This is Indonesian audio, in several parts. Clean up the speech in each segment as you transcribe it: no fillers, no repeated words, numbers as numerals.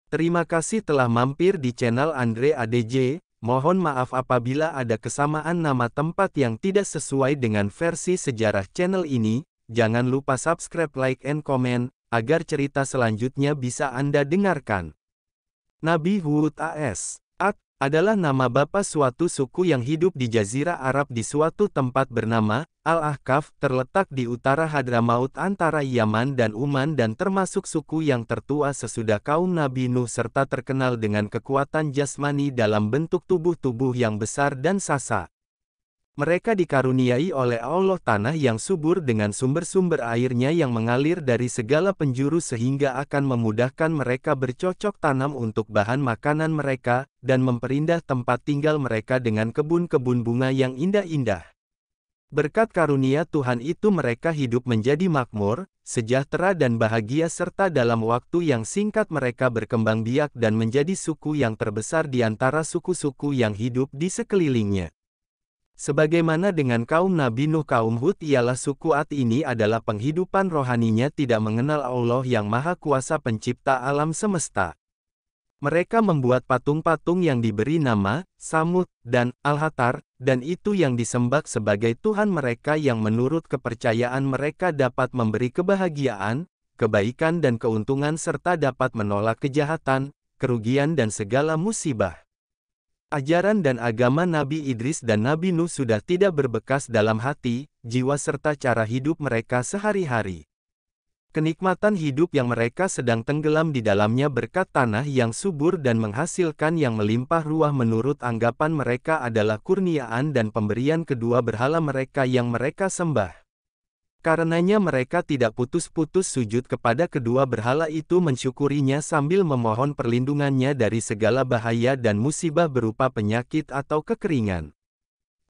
Terima kasih telah mampir di channel Andre ADJ. Mohon maaf apabila ada kesamaan nama tempat yang tidak sesuai dengan versi sejarah channel ini. Jangan lupa subscribe, like, and comment, agar cerita selanjutnya bisa Anda dengarkan. Nabi Hud AS. Ad adalah nama bapa suatu suku yang hidup di Jazirah Arab di suatu tempat bernama Al-Ahqaf, terletak di utara Hadramaut antara Yaman dan Uman dan termasuk suku yang tertua sesudah kaum Nabi Nuh serta terkenal dengan kekuatan jasmani dalam bentuk tubuh-tubuh yang besar dan sasa. Mereka dikaruniai oleh Allah tanah yang subur dengan sumber-sumber airnya yang mengalir dari segala penjuru sehingga akan memudahkan mereka bercocok tanam untuk bahan makanan mereka, dan memperindah tempat tinggal mereka dengan kebun-kebun bunga yang indah-indah. Berkat karunia Tuhan itu mereka hidup menjadi makmur, sejahtera dan bahagia serta dalam waktu yang singkat mereka berkembang biak dan menjadi suku yang terbesar di antara suku-suku yang hidup di sekelilingnya. Sebagaimana dengan kaum Nabi Nuh, kaum Hud ialah suku Ad ini adalah penghidupan rohaninya tidak mengenal Allah yang Maha Kuasa Pencipta alam semesta. Mereka membuat patung-patung yang diberi nama Samud dan Al-Hatar, dan itu yang disembah sebagai Tuhan mereka yang menurut kepercayaan mereka dapat memberi kebahagiaan, kebaikan dan keuntungan serta dapat menolak kejahatan, kerugian dan segala musibah. Ajaran dan agama Nabi Idris dan Nabi Nuh sudah tidak berbekas dalam hati, jiwa serta cara hidup mereka sehari-hari. Kenikmatan hidup yang mereka sedang tenggelam di dalamnya berkat tanah yang subur dan menghasilkan yang melimpah ruah menurut anggapan mereka adalah kurniaan dan pemberian kedua berhala mereka yang mereka sembah. Karenanya mereka tidak putus-putus sujud kepada kedua berhala itu, mensyukurinya sambil memohon perlindungannya dari segala bahaya dan musibah berupa penyakit atau kekeringan.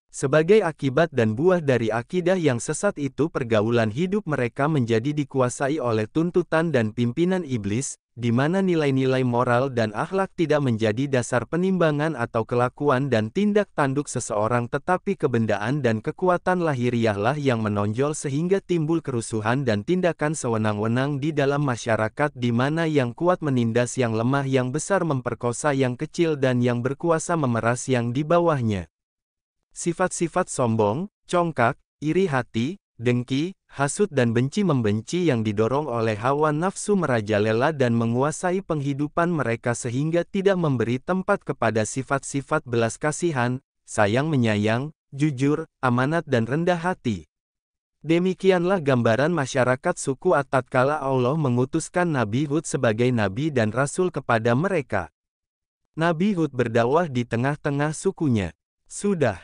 Sebagai akibat dan buah dari akidah yang sesat itu, pergaulan hidup mereka menjadi dikuasai oleh tuntutan dan pimpinan iblis, di mana nilai-nilai moral dan akhlak tidak menjadi dasar penimbangan atau kelakuan dan tindak tanduk seseorang, tetapi kebendaan dan kekuatan lahiriahlah yang menonjol sehingga timbul kerusuhan dan tindakan sewenang-wenang di dalam masyarakat, di mana yang kuat menindas yang lemah, yang besar memperkosa yang kecil, dan yang berkuasa memeras yang di bawahnya. Sifat-sifat sombong, congkak, iri hati, dengki, hasut dan benci-membenci yang didorong oleh hawa nafsu merajalela dan menguasai penghidupan mereka sehingga tidak memberi tempat kepada sifat-sifat belas kasihan, sayang menyayang, jujur, amanat dan rendah hati. Demikianlah gambaran masyarakat suku Ad tatkala Allah mengutuskan Nabi Hud sebagai nabi dan rasul kepada mereka. Nabi Hud berdakwah di tengah-tengah sukunya. Sudah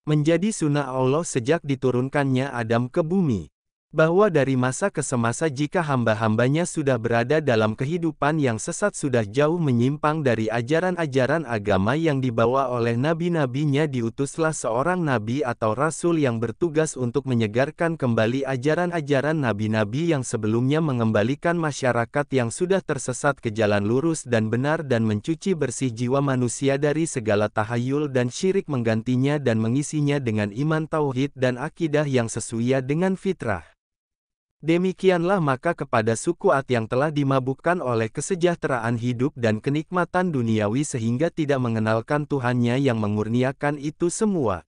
menjadi sunnah Allah sejak diturunkannya Adam ke bumi, bahwa dari masa ke semasa jika hamba-hambanya sudah berada dalam kehidupan yang sesat, sudah jauh menyimpang dari ajaran-ajaran agama yang dibawa oleh nabi-nabinya, diutuslah seorang nabi atau rasul yang bertugas untuk menyegarkan kembali ajaran-ajaran nabi-nabi yang sebelumnya, mengembalikan masyarakat yang sudah tersesat ke jalan lurus dan benar dan mencuci bersih jiwa manusia dari segala tahayul dan syirik, menggantinya dan mengisinya dengan iman tauhid dan akidah yang sesuai dengan fitrah. Demikianlah maka kepada suku Ad yang telah dimabukkan oleh kesejahteraan hidup dan kenikmatan duniawi sehingga tidak mengenalkan Tuhannya yang mengurniakan itu semua,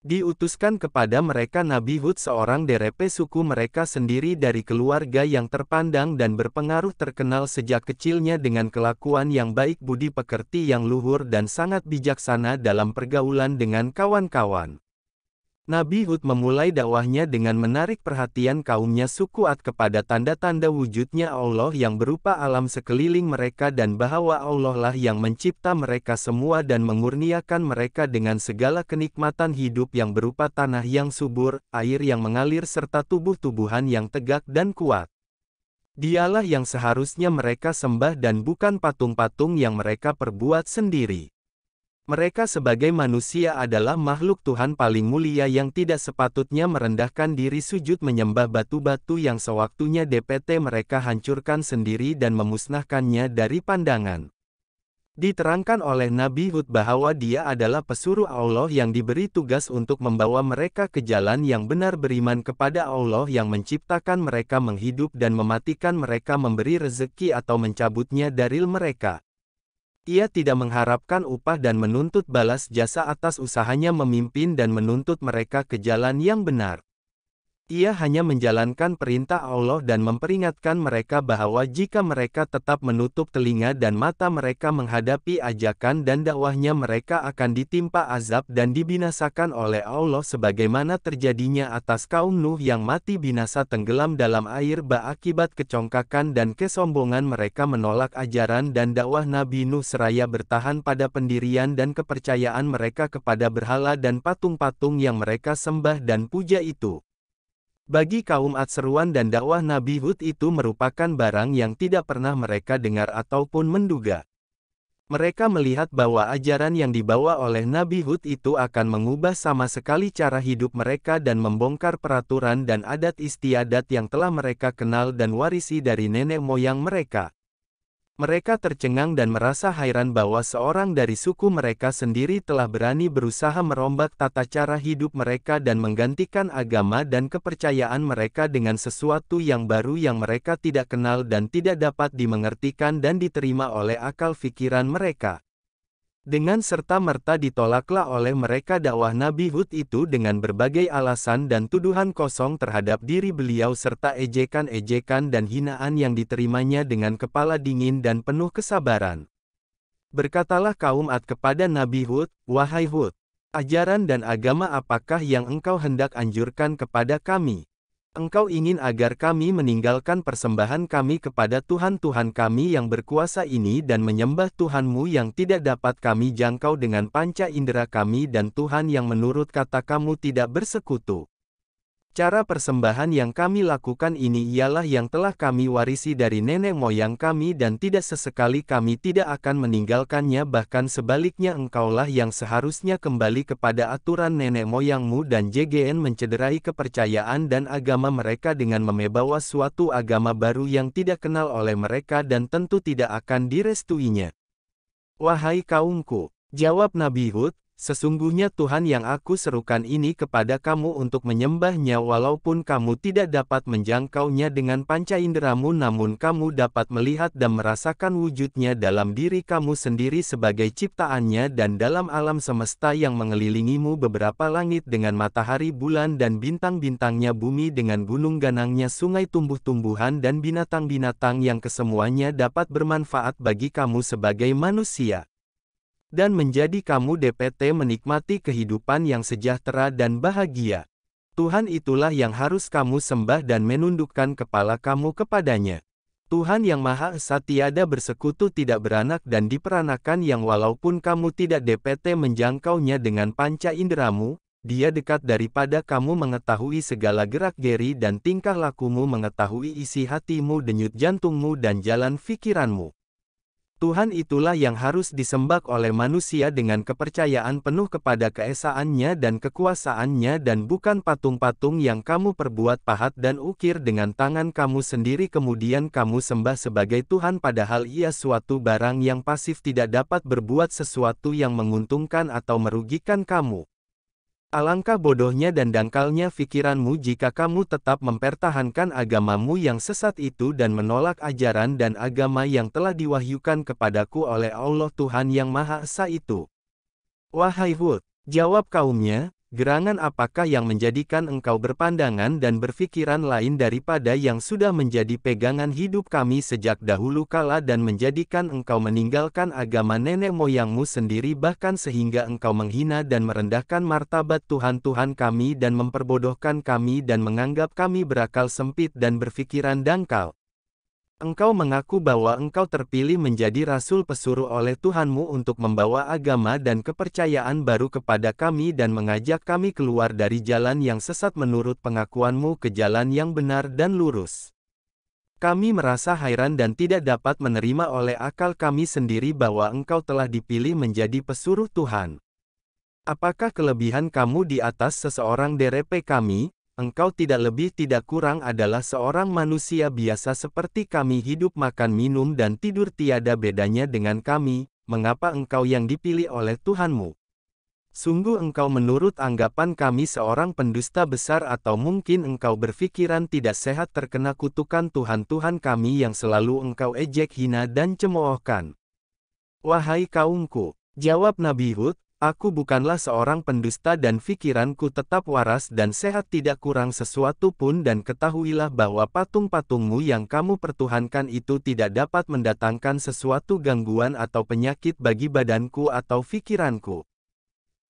diutuskan kepada mereka Nabi Hud, seorang derepe suku mereka sendiri dari keluarga yang terpandang dan berpengaruh, terkenal sejak kecilnya dengan kelakuan yang baik, budi pekerti yang luhur dan sangat bijaksana dalam pergaulan dengan kawan-kawan. Nabi Hud memulai dakwahnya dengan menarik perhatian kaumnya suku Ad kepada tanda-tanda wujudnya Allah yang berupa alam sekeliling mereka dan bahwa Allah lah yang mencipta mereka semua dan mengurniakan mereka dengan segala kenikmatan hidup yang berupa tanah yang subur, air yang mengalir serta tubuh-tubuhan yang tegak dan kuat. Dialah yang seharusnya mereka sembah dan bukan patung-patung yang mereka perbuat sendiri. Mereka sebagai manusia adalah makhluk Tuhan paling mulia yang tidak sepatutnya merendahkan diri sujud menyembah batu-batu yang sewaktunya DPT mereka hancurkan sendiri dan memusnahkannya dari pandangan. Diterangkan oleh Nabi Hud bahwa dia adalah pesuruh Allah yang diberi tugas untuk membawa mereka ke jalan yang benar, beriman kepada Allah yang menciptakan mereka, menghidup dan mematikan mereka, memberi rezeki atau mencabutnya dari mereka. Ia tidak mengharapkan upah dan menuntut balas jasa atas usahanya memimpin dan menuntut mereka ke jalan yang benar. Ia hanya menjalankan perintah Allah dan memperingatkan mereka bahwa jika mereka tetap menutup telinga dan mata mereka menghadapi ajakan dan dakwahnya, mereka akan ditimpa azab dan dibinasakan oleh Allah sebagaimana terjadinya atas kaum Nuh yang mati binasa tenggelam dalam air bah akibat kecongkakan dan kesombongan mereka menolak ajaran dan dakwah Nabi Nuh seraya bertahan pada pendirian dan kepercayaan mereka kepada berhala dan patung-patung yang mereka sembah dan puja itu. Bagi kaum Ad, seruan dan dakwah Nabi Hud itu merupakan barang yang tidak pernah mereka dengar ataupun menduga. Mereka melihat bahwa ajaran yang dibawa oleh Nabi Hud itu akan mengubah sama sekali cara hidup mereka dan membongkar peraturan dan adat istiadat yang telah mereka kenal dan warisi dari nenek moyang mereka. Mereka tercengang dan merasa heran bahwa seorang dari suku mereka sendiri telah berani berusaha merombak tata cara hidup mereka dan menggantikan agama dan kepercayaan mereka dengan sesuatu yang baru yang mereka tidak kenal dan tidak dapat dimengertikan dan diterima oleh akal pikiran mereka. Dengan serta-merta ditolaklah oleh mereka dakwah Nabi Hud itu dengan berbagai alasan dan tuduhan kosong terhadap diri beliau serta ejekan-ejekan dan hinaan yang diterimanya dengan kepala dingin dan penuh kesabaran. Berkatalah kaum Ad kepada Nabi Hud, "Wahai Hud, ajaran dan agama apakah yang engkau hendak anjurkan kepada kami? Engkau ingin agar kami meninggalkan persembahan kami kepada Tuhan-Tuhan kami yang berkuasa ini dan menyembah Tuhanmu yang tidak dapat kami jangkau dengan panca indera kami dan Tuhan yang menurut kata kamu tidak bersekutu. Cara persembahan yang kami lakukan ini ialah yang telah kami warisi dari nenek moyang kami dan tidak sesekali kami tidak akan meninggalkannya, bahkan sebaliknya engkaulah yang seharusnya kembali kepada aturan nenek moyangmu dan JGN mencederai kepercayaan dan agama mereka dengan membawa suatu agama baru yang tidak kenal oleh mereka dan tentu tidak akan direstuinya." "Wahai kaumku," jawab Nabi Hud, "sesungguhnya Tuhan yang aku serukan ini kepada kamu untuk menyembahnya walaupun kamu tidak dapat menjangkaunya dengan panca inderamu, namun kamu dapat melihat dan merasakan wujudnya dalam diri kamu sendiri sebagai ciptaannya dan dalam alam semesta yang mengelilingimu, beberapa langit dengan matahari, bulan dan bintang-bintangnya, bumi dengan gunung ganangnya, sungai, tumbuh-tumbuhan dan binatang-binatang yang kesemuanya dapat bermanfaat bagi kamu sebagai manusia. Dan menjadi kamu DPT menikmati kehidupan yang sejahtera dan bahagia. Tuhan itulah yang harus kamu sembah dan menundukkan kepala kamu kepadanya. Tuhan yang Maha Esa tiada bersekutu, tidak beranak dan diperanakan, yang walaupun kamu tidak DPT menjangkaunya dengan panca inderamu, Dia dekat daripada kamu mengetahui segala gerak-geri dan tingkah lakumu, mengetahui isi hatimu, denyut jantungmu dan jalan fikiranmu. Tuhan itulah yang harus disembah oleh manusia dengan kepercayaan penuh kepada keesaannya dan kekuasaannya dan bukan patung-patung yang kamu perbuat pahat dan ukir dengan tangan kamu sendiri kemudian kamu sembah sebagai Tuhan, padahal ia suatu barang yang pasif, tidak dapat berbuat sesuatu yang menguntungkan atau merugikan kamu. Alangkah bodohnya dan dangkalnya pikiranmu jika kamu tetap mempertahankan agamamu yang sesat itu dan menolak ajaran dan agama yang telah diwahyukan kepadaku oleh Allah Tuhan yang Maha Esa itu." "Wahai Hud," jawab kaumnya, "gerangan apakah yang menjadikan engkau berpandangan dan berpikiran lain daripada yang sudah menjadi pegangan hidup kami sejak dahulu kala dan menjadikan engkau meninggalkan agama nenek moyangmu sendiri, bahkan sehingga engkau menghina dan merendahkan martabat Tuhan-Tuhan kami dan memperbodohkan kami dan menganggap kami berakal sempit dan berpikiran dangkal? Engkau mengaku bahwa engkau terpilih menjadi rasul pesuruh oleh Tuhanmu untuk membawa agama dan kepercayaan baru kepada kami dan mengajak kami keluar dari jalan yang sesat menurut pengakuanmu ke jalan yang benar dan lurus. Kami merasa heran dan tidak dapat menerima oleh akal kami sendiri bahwa engkau telah dipilih menjadi pesuruh Tuhan. Apakah kelebihan kamu di atas seseorang DRP kami? Engkau tidak lebih tidak kurang adalah seorang manusia biasa seperti kami, hidup, makan, minum dan tidur, tiada bedanya dengan kami. Mengapa engkau yang dipilih oleh Tuhanmu? Sungguh engkau menurut anggapan kami seorang pendusta besar, atau mungkin engkau berpikiran tidak sehat terkena kutukan Tuhan-Tuhan kami yang selalu engkau ejek, hina dan cemoohkan. Wahai kaumku, jawab Nabi Hud, aku bukanlah seorang pendusta dan pikiranku tetap waras dan sehat tidak kurang sesuatu pun dan ketahuilah bahwa patung-patungmu yang kamu pertuhankan itu tidak dapat mendatangkan sesuatu gangguan atau penyakit bagi badanku atau pikiranku.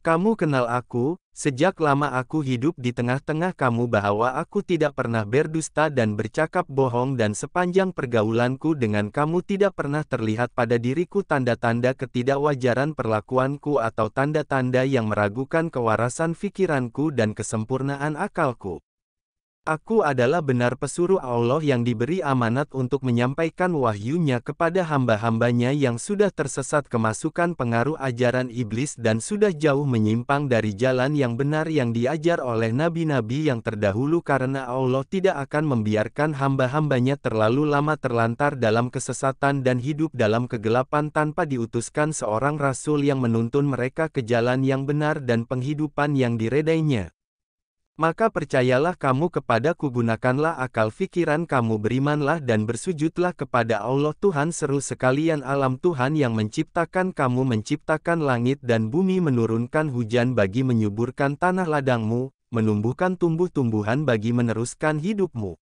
Kamu kenal aku, sejak lama aku hidup di tengah-tengah kamu bahwa aku tidak pernah berdusta dan bercakap bohong dan sepanjang pergaulanku dengan kamu tidak pernah terlihat pada diriku tanda-tanda ketidakwajaran perlakuanku atau tanda-tanda yang meragukan kewarasan pikiranku dan kesempurnaan akalku. Aku adalah benar pesuruh Allah yang diberi amanat untuk menyampaikan wahyu-Nya kepada hamba-hambanya yang sudah tersesat kemasukan pengaruh ajaran iblis dan sudah jauh menyimpang dari jalan yang benar yang diajar oleh nabi-nabi yang terdahulu karena Allah tidak akan membiarkan hamba-hambanya terlalu lama terlantar dalam kesesatan dan hidup dalam kegelapan tanpa diutuskan seorang rasul yang menuntun mereka ke jalan yang benar dan penghidupan yang diredainya. Maka percayalah kamu kepadaku, gunakanlah akal fikiran kamu, berimanlah dan bersujudlah kepada Allah Tuhan seru sekalian alam Tuhan yang menciptakan kamu, menciptakan langit dan bumi, menurunkan hujan bagi menyuburkan tanah ladangmu, menumbuhkan tumbuh-tumbuhan bagi meneruskan hidupmu.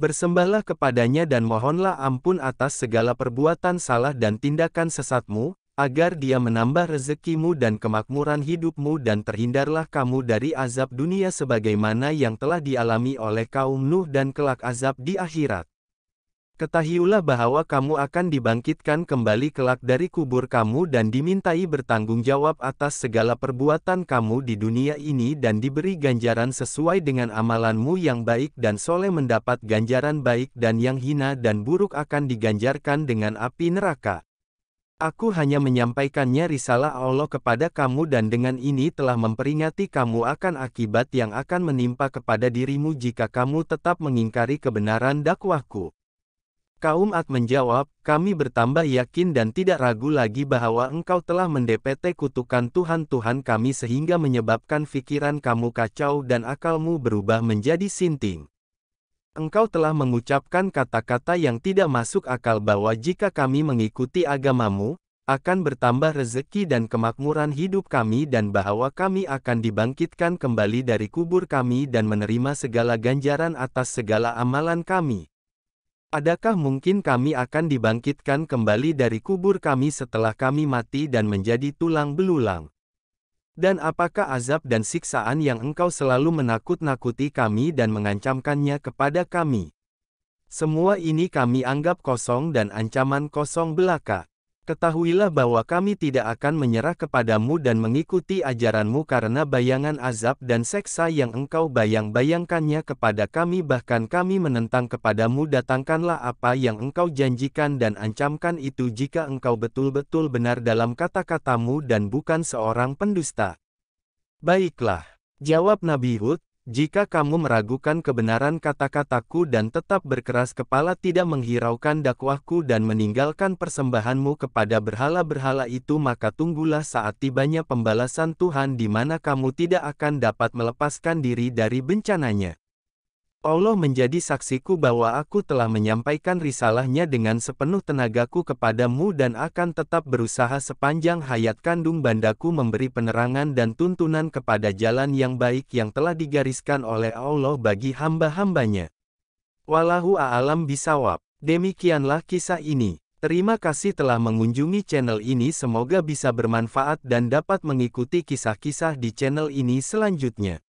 Bersembahlah kepadanya dan mohonlah ampun atas segala perbuatan salah dan tindakan sesatmu, agar Dia menambah rezekimu dan kemakmuran hidupmu dan terhindarlah kamu dari azab dunia sebagaimana yang telah dialami oleh kaum Nuh dan kelak azab di akhirat. Ketahuilah bahwa kamu akan dibangkitkan kembali kelak dari kubur kamu dan dimintai bertanggung jawab atas segala perbuatan kamu di dunia ini dan diberi ganjaran sesuai dengan amalanmu yang baik dan soleh mendapat ganjaran baik dan yang hina dan buruk akan diganjarkan dengan api neraka. Aku hanya menyampaikannya risalah Allah kepada kamu dan dengan ini telah memperingati kamu akan akibat yang akan menimpa kepada dirimu jika kamu tetap mengingkari kebenaran dakwahku. Kaum Ad menjawab, kami bertambah yakin dan tidak ragu lagi bahwa engkau telah mendepete kutukan Tuhan-Tuhan kami sehingga menyebabkan pikiran kamu kacau dan akalmu berubah menjadi sinting. Engkau telah mengucapkan kata-kata yang tidak masuk akal bahwa jika kami mengikuti agamamu, akan bertambah rezeki dan kemakmuran hidup kami dan bahwa kami akan dibangkitkan kembali dari kubur kami dan menerima segala ganjaran atas segala amalan kami. Adakah mungkin kami akan dibangkitkan kembali dari kubur kami setelah kami mati dan menjadi tulang belulang? Dan apakah azab dan siksaan yang engkau selalu menakut-nakuti kami dan mengancamkannya kepada kami? Semua ini kami anggap kosong dan ancaman kosong belaka. Ketahuilah bahwa kami tidak akan menyerah kepadamu dan mengikuti ajaranmu karena bayangan azab dan seksa yang engkau bayang-bayangkannya kepada kami, bahkan kami menentang kepadamu, datangkanlah apa yang engkau janjikan dan ancamkan itu jika engkau betul-betul benar dalam kata-katamu dan bukan seorang pendusta. Baiklah, jawab Nabi Hud, jika kamu meragukan kebenaran kata-kataku dan tetap berkeras kepala tidak menghiraukan dakwahku dan meninggalkan persembahanmu kepada berhala-berhala itu, maka tunggulah saat tibanya pembalasan Tuhan di mana kamu tidak akan dapat melepaskan diri dari bencananya. Allah menjadi saksiku bahwa aku telah menyampaikan risalahnya dengan sepenuh tenagaku kepadamu dan akan tetap berusaha sepanjang hayat kandung bandaku memberi penerangan dan tuntunan kepada jalan yang baik yang telah digariskan oleh Allah bagi hamba-hambanya. Wallahu a'lam bishawab. Demikianlah kisah ini. Terima kasih telah mengunjungi channel ini, semoga bisa bermanfaat dan dapat mengikuti kisah-kisah di channel ini selanjutnya.